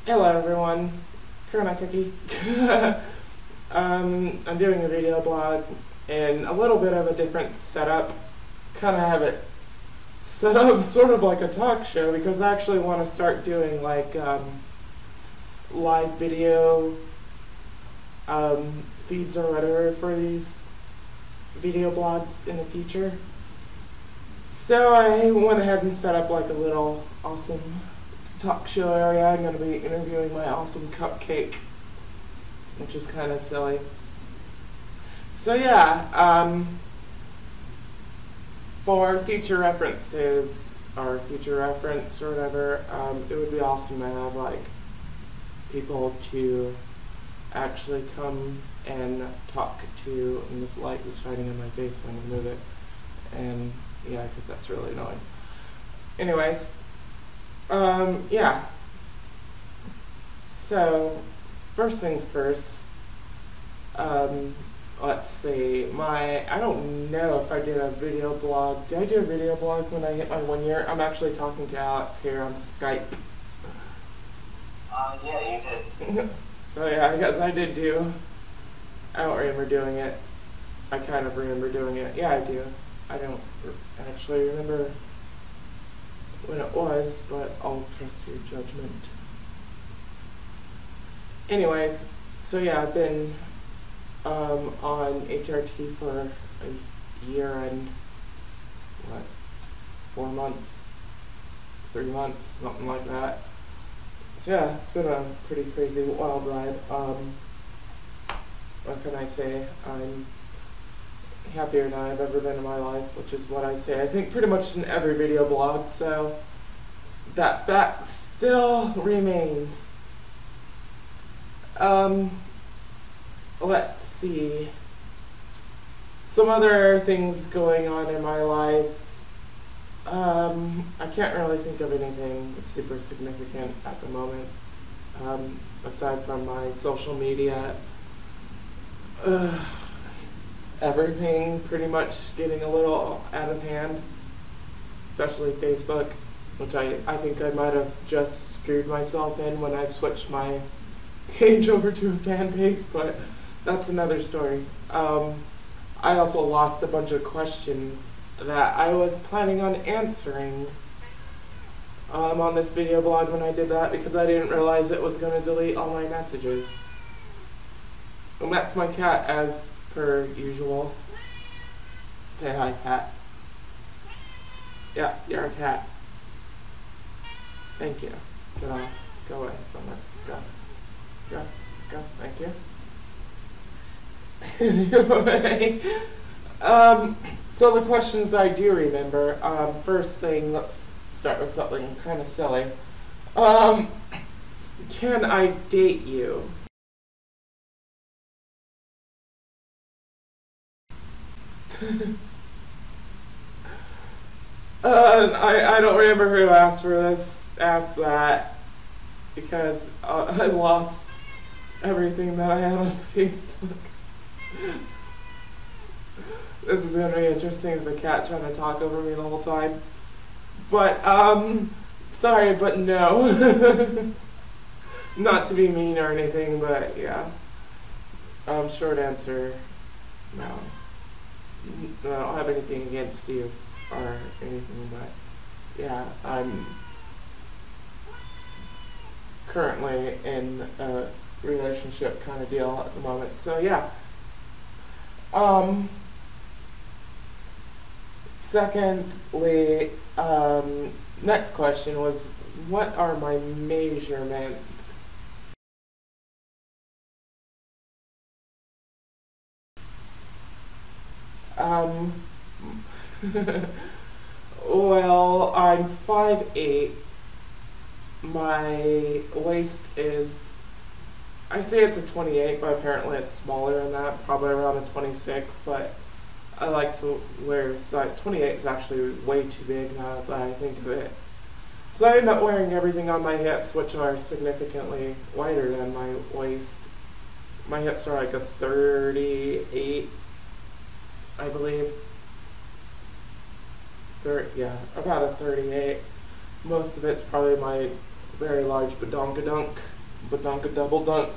Hello everyone, Crona Cookie. I'm doing a video blog in a little bit of a different setup. Kind of have it set up sort of like a talk show because I actually want to start doing like live video feeds or whatever for these video blogs in the future. So I went ahead and set up like a little awesome talk show area. I'm going to be interviewing my awesome cupcake, which is kind of silly. So yeah, for future references or future reference or whatever, it would be awesome to have like people to actually come and talk to. And this light is shining in my face, so I'm going to move it. And yeah, because that's really annoying. Anyways, yeah. So, first things first, let's see, I don't know if I did a video blog. Did I do a video blog when I hit my 1 year? I'm actually talking to Alex here on Skype. Yeah, you did. So yeah, I guess I did do. I don't remember doing it. I kind of remember doing it. Yeah, I do. I don't actually remember when it was, but I'll trust your judgment. Anyways, so yeah, I've been on HRT for a year and, 4 months, 3 months, something like that. So yeah, it's been a pretty crazy, wild ride. What can I say? I'm happier than I've ever been in my life, which is what I say I think pretty much in every video blog, so that fact still remains. Let's see. Some other things going on in my life. I can't really think of anything super significant at the moment, aside from my social media. Everything pretty much getting a little out of hand, especially Facebook, which I think I might have just screwed myself in when I switched my page over to a fan page, but that's another story. I also lost a bunch of questions that I was planning on answering on this video blog when I did that, because I didn't realize it was going to delete all my messages. And that's my cat, as per usual. Say hi, cat. Yeah, you're a cat. Thank you. Get off. Go away somewhere. Go. Go. Go. Thank you. Anyway, so the questions I do remember. First thing, let's start with something kind of silly. Can I date you? I don't remember who asked that, because I lost everything that I had on Facebook. This is going to be interesting with the cat trying to talk over me the whole time. But, sorry, but no. Not to be mean or anything, but yeah. Short answer, no. I don't have anything against you or anything, but yeah, I'm currently in a relationship kind of deal at the moment. So yeah. Secondly, next question was, what are my measurements? Well, I'm 5'8". My waist is, I say it's a 28, but apparently it's smaller than that, probably around a 26, but I like to wear size. 28 is actually way too big now that I think of it. So I end up wearing everything on my hips, which are significantly wider than my waist. My hips are like a 38, I believe. Yeah, about a 38. Most of it's probably my very large badonkadunk Badunka double dunk.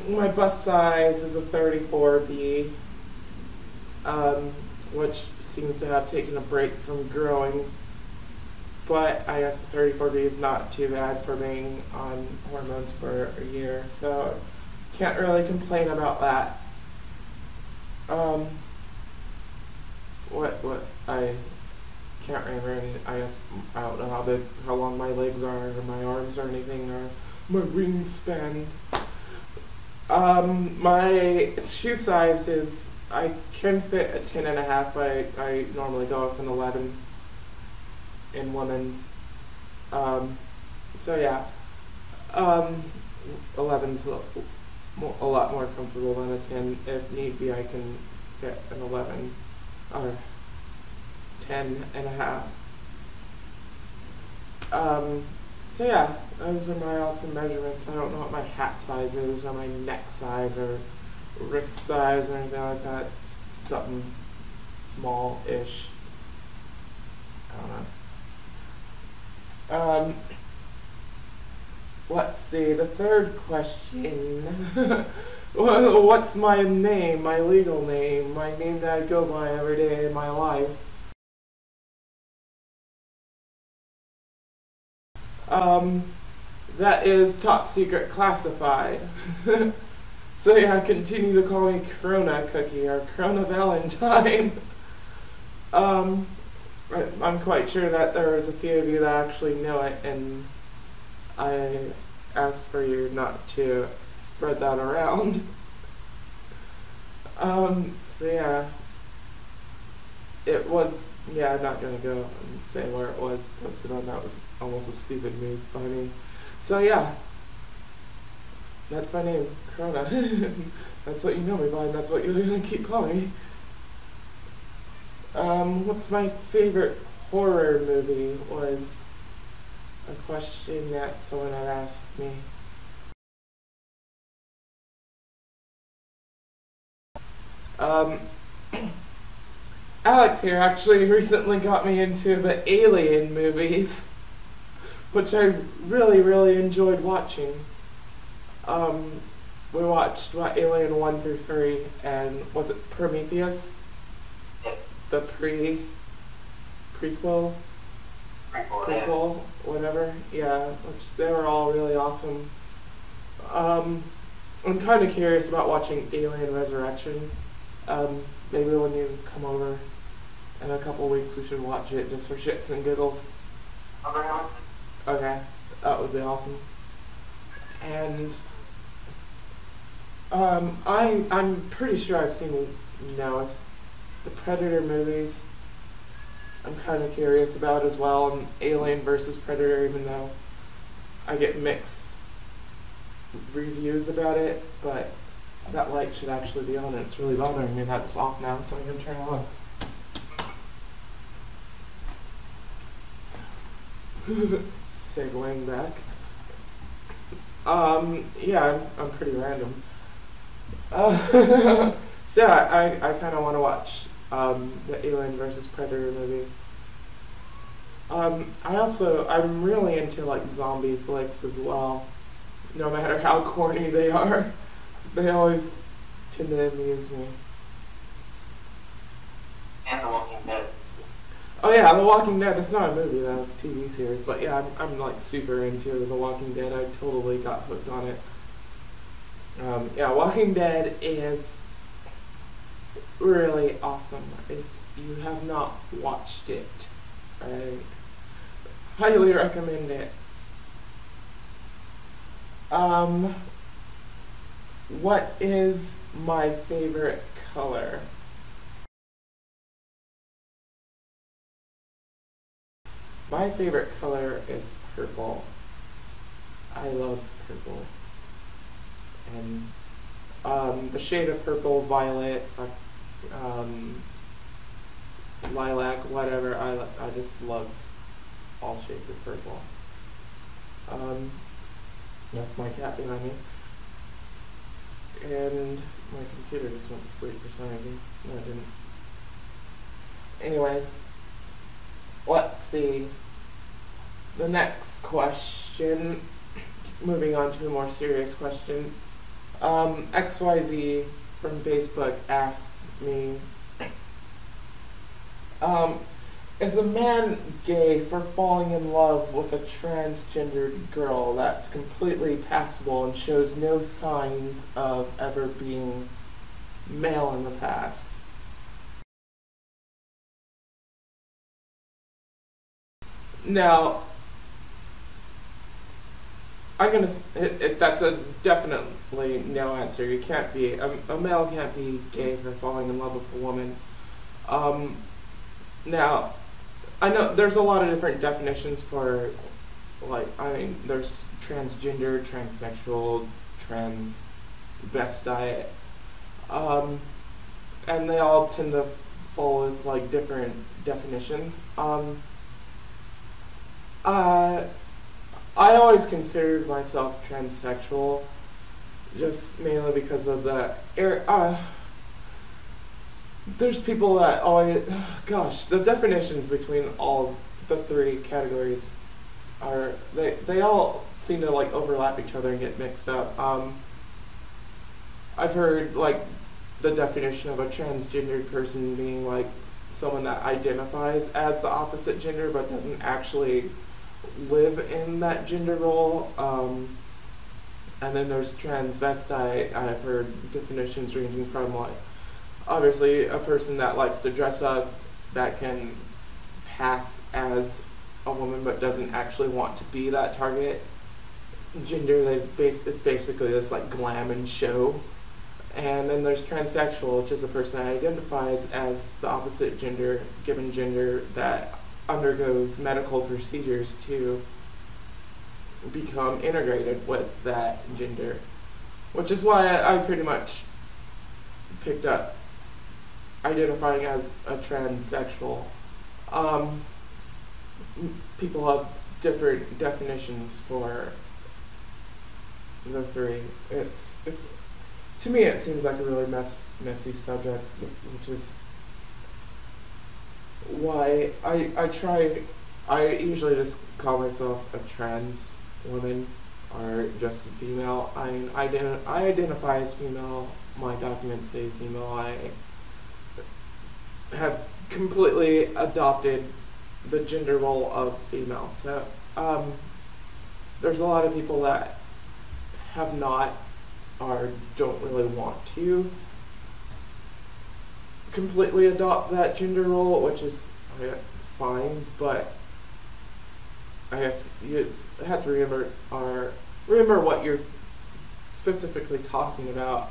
My bust size is a 34B, which seems to have taken a break from growing. But I guess the 34B is not too bad for being on hormones for a year, so can't really complain about that. What I can't remember any. I guess I don't know how long my legs are, or my arms, or anything, or my wingspan. My shoe size is, I can fit a 10.5, but I normally go with an 11 in women's. So yeah, 11's a lot more comfortable than a 10. If need be, I can fit an 11 or 10.5. So yeah, those are my awesome measurements. I don't know what my hat size is, or my neck size, or wrist size, or anything like that. It's something small-ish. I don't know. Let's see, the third question. What's my name, my legal name, my name that I go by every day in my life? That is top secret classified. So yeah, continue to call me Crona Cookie or Crona Valentine. I'm quite sure that there's a few of you that actually know it, and I ask for you not to spread that around. So yeah, it was, yeah, I'm not gonna go and say where it was posted on. That was almost a stupid move by me. So yeah, that's my name, Crona. That's what you know me by, and that's what you're gonna keep calling me. What's my favorite horror movie was a question that someone had asked me. Alex here actually recently got me into the Alien movies, which I really enjoyed watching. We watched Alien 1 through 3, and was it Prometheus? Yes. The prequel, Yeah. whatever. Yeah, which they were all really awesome. I'm kind of curious about watching Alien Resurrection. Maybe when you come over in a couple weeks, we should watch it just for shits and giggles. Okay, that would be awesome. And I'm pretty sure I've seen it's the Predator movies. I'm kind of curious about as well, and Alien versus Predator, even though I get mixed reviews about it, but that light should actually be on, and it's really bothering me that it's off now, so I'm going to turn it on. Segueing back. Yeah, I'm pretty random. So yeah, I kind of want to watch the Alien versus Predator movie. I'm really into like zombie flicks as well. No matter how corny they are, they always tend to amuse me. And The Walking Dead. Oh yeah, The Walking Dead. It's not a movie, that was a TV series. But yeah, I'm like super into The Walking Dead. I totally got hooked on it. Yeah, Walking Dead is really awesome. If you have not watched it, I highly recommend it. What is my favorite color? My favorite color is purple. I love purple. And the shade of purple, violet, lilac, whatever, I just love all shades of purple. That's my cat behind me. And my computer just went to sleep for some reason. No, it didn't. Anyways, let's see. The next question moving on to a more serious question. XYZ from Facebook asked me, is a man gay for falling in love with a transgendered girl that's completely passable and shows no signs of ever being male in the past? Now, that's a definitely no answer. You can't be, a male can't be gay for falling in love with a woman. Now, I know there's a lot of different definitions for, there's transgender, transsexual, transvestite, and they all tend to fall with, different definitions. I always considered myself transsexual, just mainly because of there's people that always, the definitions between all the three categories are, they all seem to overlap each other and get mixed up. I've heard the definition of a transgendered person being someone that identifies as the opposite gender but doesn't actually live in that gender role. And then there's transvestite. I've heard definitions ranging from obviously a person that likes to dress up, that can pass as a woman but doesn't actually want to be that target gender. It's basically this glam and show. And then there's transsexual, which is a person that identifies as the opposite gender, given gender, that undergoes medical procedures to become integrated with that gender, which is why I pretty much picked up identifying as a transsexual. People have different definitions for the three. It's to me it seems like a really messy subject, which is why I usually just call myself a trans woman or just a female. I identify as female. My documents say female. I have completely adopted the gender role of female. So there's a lot of people that have not or don't really want to completely adopt that gender role, which is fine, but I guess you have to remember what you're specifically talking about.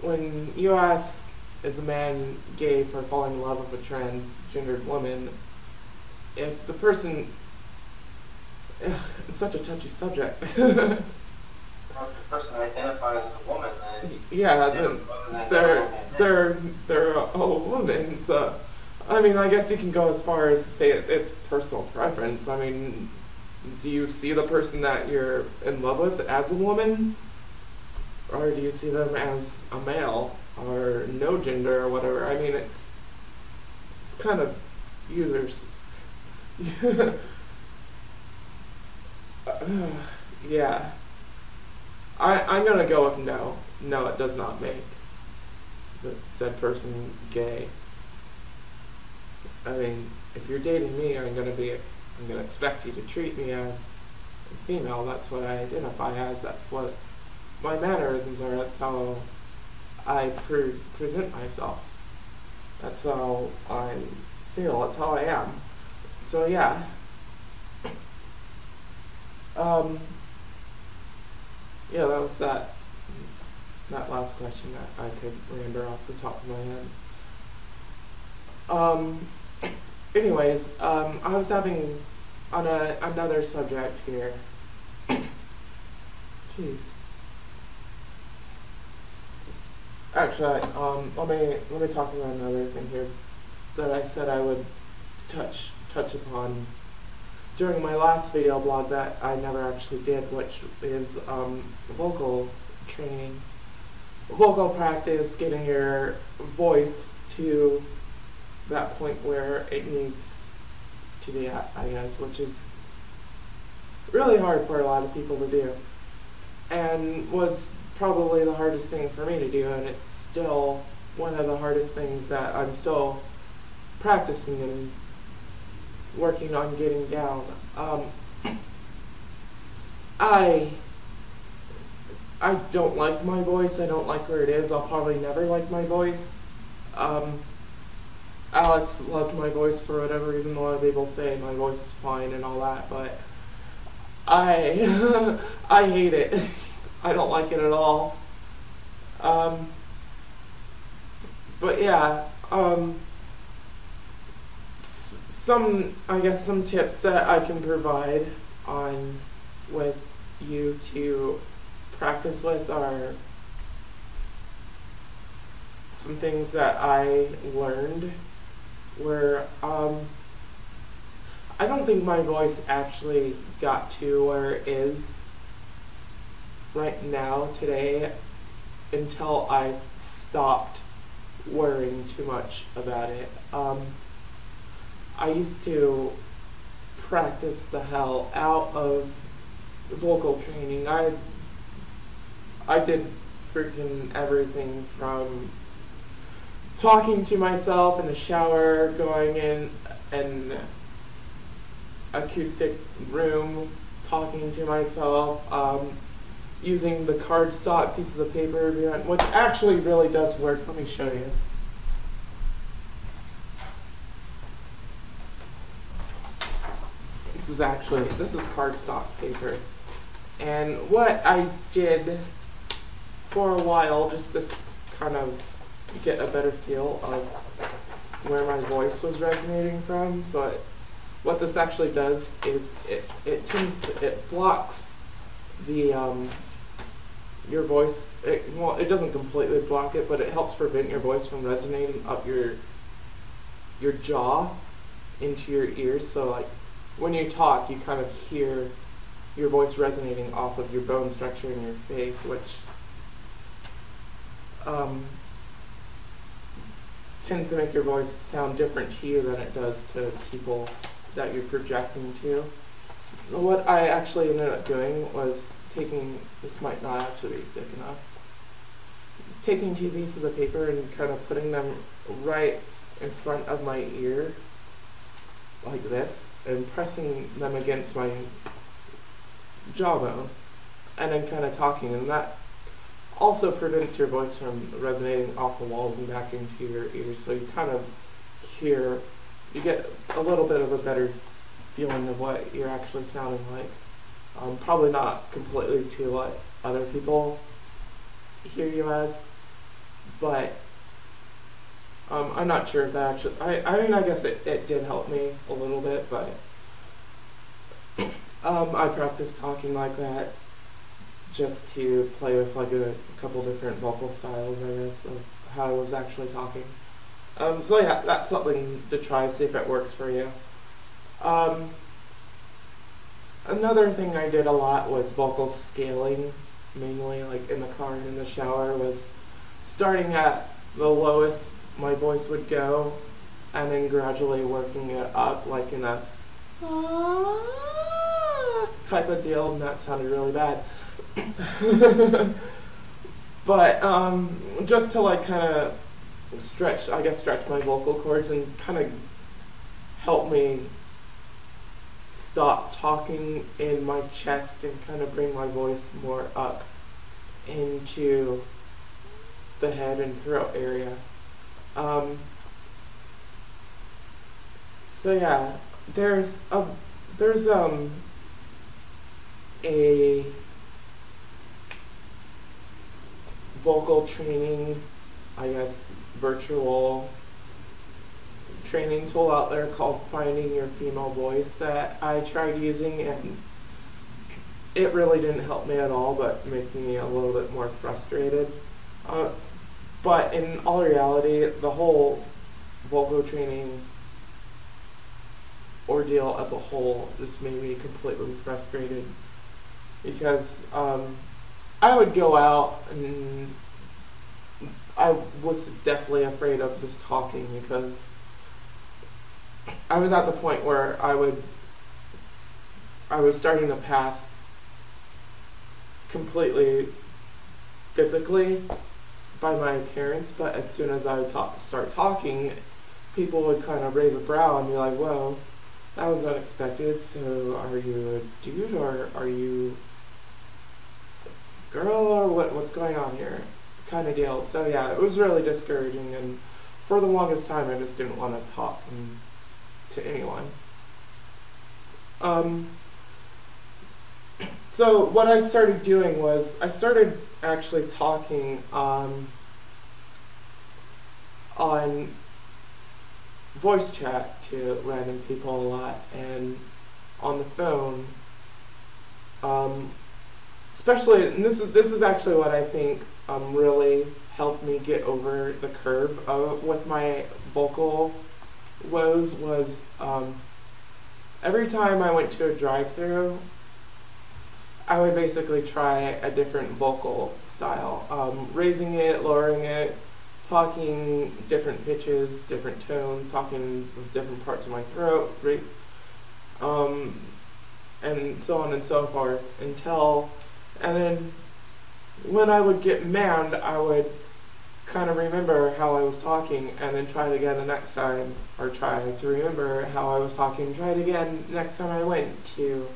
When you ask, is a man gay for falling in love with a transgendered woman, if the person, it's such a touchy subject. Well, if the person identifies as a woman, then it's they're a woman. So, I mean, I guess you can go as far as to say it's personal preference. I mean, do you see the person that you're in love with as a woman, or do you see them as a male or no gender or whatever? I mean, it's kind of users. Yeah. I'm gonna go with no. No, it does not make the said person gay. I mean, if you're dating me, I'm gonna expect you to treat me as a female. That's what I identify as. That's what my mannerisms are. That's how I present myself. That's how I feel. That's how I am. So yeah. Yeah, that was that last question that I could remember off the top of my head. Anyways, I was having on another subject here. Jeez. Actually, let me talk about another thing here that I said I would touch upon during my last video blog that I never actually did, which is vocal training, vocal practice, getting your voice to that point where it needs to be at, I guess, which is really hard for a lot of people to do, and was probably the hardest thing for me to do, and it's still one of the hardest things that I'm still practicing and working on getting down. I don't like my voice. I don't like where it is. I'll probably never like my voice. Alex loves my voice for whatever reason. A lot of people say my voice is fine and all that, but I I hate it. I don't like it at all. But yeah, some tips that I can provide on with you to practice with are some things that I learned where I don't think my voice actually got to where it is right now today until I stopped worrying too much about it. I used to practice the hell out of vocal training. I did freaking everything from talking to myself in the shower, going in an acoustic room, talking to myself, using the cardstock pieces of paper, which actually really does work. Let me show you. This is cardstock paper. And what I did for a while, just to kind of get a better feel of where my voice was resonating from. So what this actually does is it blocks the your voice. It doesn't completely block it, but it helps prevent your voice from resonating up your jaw into your ears. So like when you talk, you kind of hear your voice resonating off of your bone structure in your face, which tends to make your voice sound different to you than it does to people that you're projecting to. What I actually ended up doing was this might not actually be thick enough, taking two pieces of paper and kind of putting them right in front of my ear, like this, and pressing them against my jawbone, and then kind of talking, and that also prevents your voice from resonating off the walls and back into your ears, so you kind of you get a little bit of a better feeling of what you're actually sounding like. Probably not completely to what other people hear you as, but I'm not sure if that actually, I mean, I guess it did help me a little bit, but I practiced talking like that just to play with like a couple different vocal styles, I guess, of how I was actually talking. So yeah, that's something to try, see if it works for you. Another thing I did a lot was vocal scaling, mainly like in the car and in the shower, was starting at the lowest my voice would go and then gradually working it up like in a type of deal, and that sounded really bad. But just to like kind of stretch my vocal cords and kind of help me stop talking in my chest and kind of bring my voice more up into the head and throat area. So yeah, there's a vocal training, I guess, virtual training tool out there called Finding Your Female Voice that I tried using, and it really didn't help me at all, but made me a little bit more frustrated. But in all reality, the whole vocal training ordeal as a whole just made me completely frustrated, because I would go out and I was just definitely afraid of just talking, because I was at the point where I would I was starting to pass completely physically by my appearance, but as soon as I would start talking, people would kind of raise a brow and be like, whoa, that was unexpected. So are you a dude or are you a girl or what's going on here? Kind of deal. So yeah, it was really discouraging, and for the longest time I just didn't want to talk to anyone. So what I started doing was I started actually talking on voice chat to random people a lot, and on the phone, especially, and this is actually what I think really helped me get over the curve with my vocal woes was every time I went to a drive-through, I would basically try a different vocal style, raising it, lowering it, talking different pitches, different tones, talking with different parts of my throat, and so on and so forth and then when I would get mad, I would kind of remember how I was talking and then try it again the next time, or try to remember how I was talking, try it again next time I went to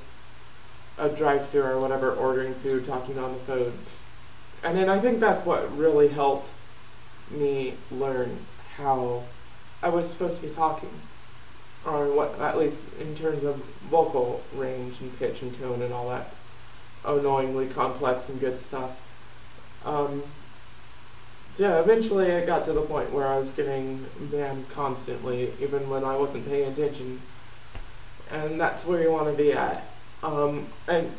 a drive-thru or whatever, ordering food, talking on the phone. And then I think that's what really helped me learn how I was supposed to be talking, or what, at least in terms of vocal range and pitch and tone and all that annoyingly complex and good stuff. So yeah, eventually it got to the point where I was getting banned constantly, even when I wasn't paying attention. And that's where you want to be at. And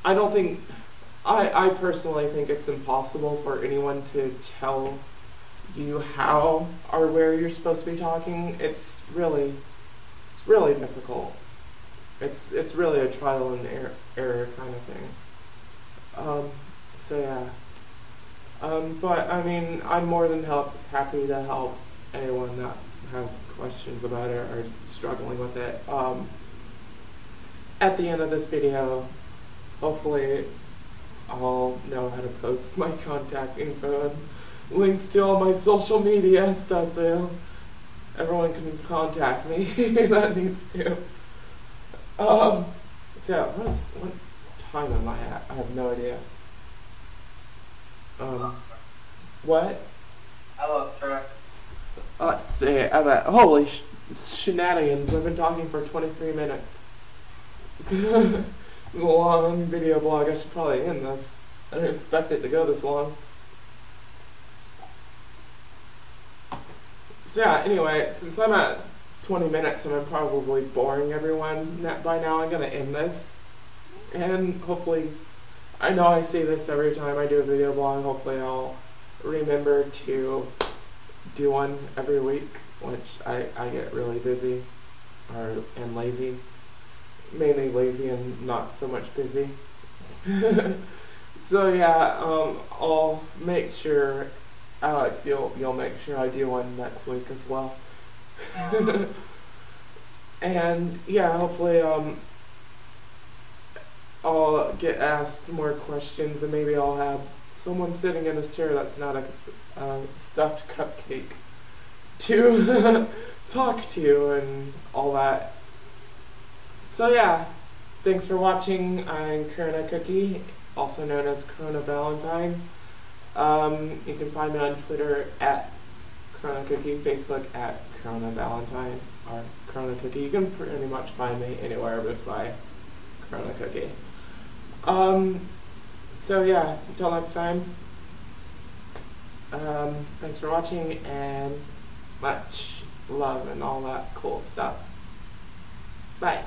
I don't think, I personally think it's impossible for anyone to tell you how or where you're supposed to be talking. It's really difficult. It's really a trial and error kind of thing. So yeah. But I mean, I'm more than happy to help anyone that has questions about it or struggling with it. At the end of this video, hopefully I'll know how to post my contact info and links to all my social media stuff, so everyone can contact me that needs to. So yeah, what time am I at? I have no idea. What? I lost track. Let's see, I'm at, holy shenanigans, I've been talking for 23 minutes. A long video blog, I should probably end this. I didn't expect it to go this long. So yeah, anyway, since I'm at 20 minutes and I'm probably boring everyone by now, I'm going to end this. And hopefully, I know I say this every time I do a video blog, hopefully I'll remember to do one every week, which I get really busy and lazy. Mainly lazy and not so much busy. So yeah, I'll make sure, Alex, you'll make sure I do one next week as well. And yeah, hopefully I'll get asked more questions, and maybe I'll have someone sitting in this chair that's not a stuffed cupcake to talk to and all that. So yeah, thanks for watching. I'm Crona Cookie, also known as Crona Valentine. You can find me on Twitter at Crona Cookie, Facebook at Crona Valentine, or Crona Cookie. You can pretty much find me anywhere just by Crona Cookie. So yeah, until next time, thanks for watching, and much love and all that cool stuff. Bye.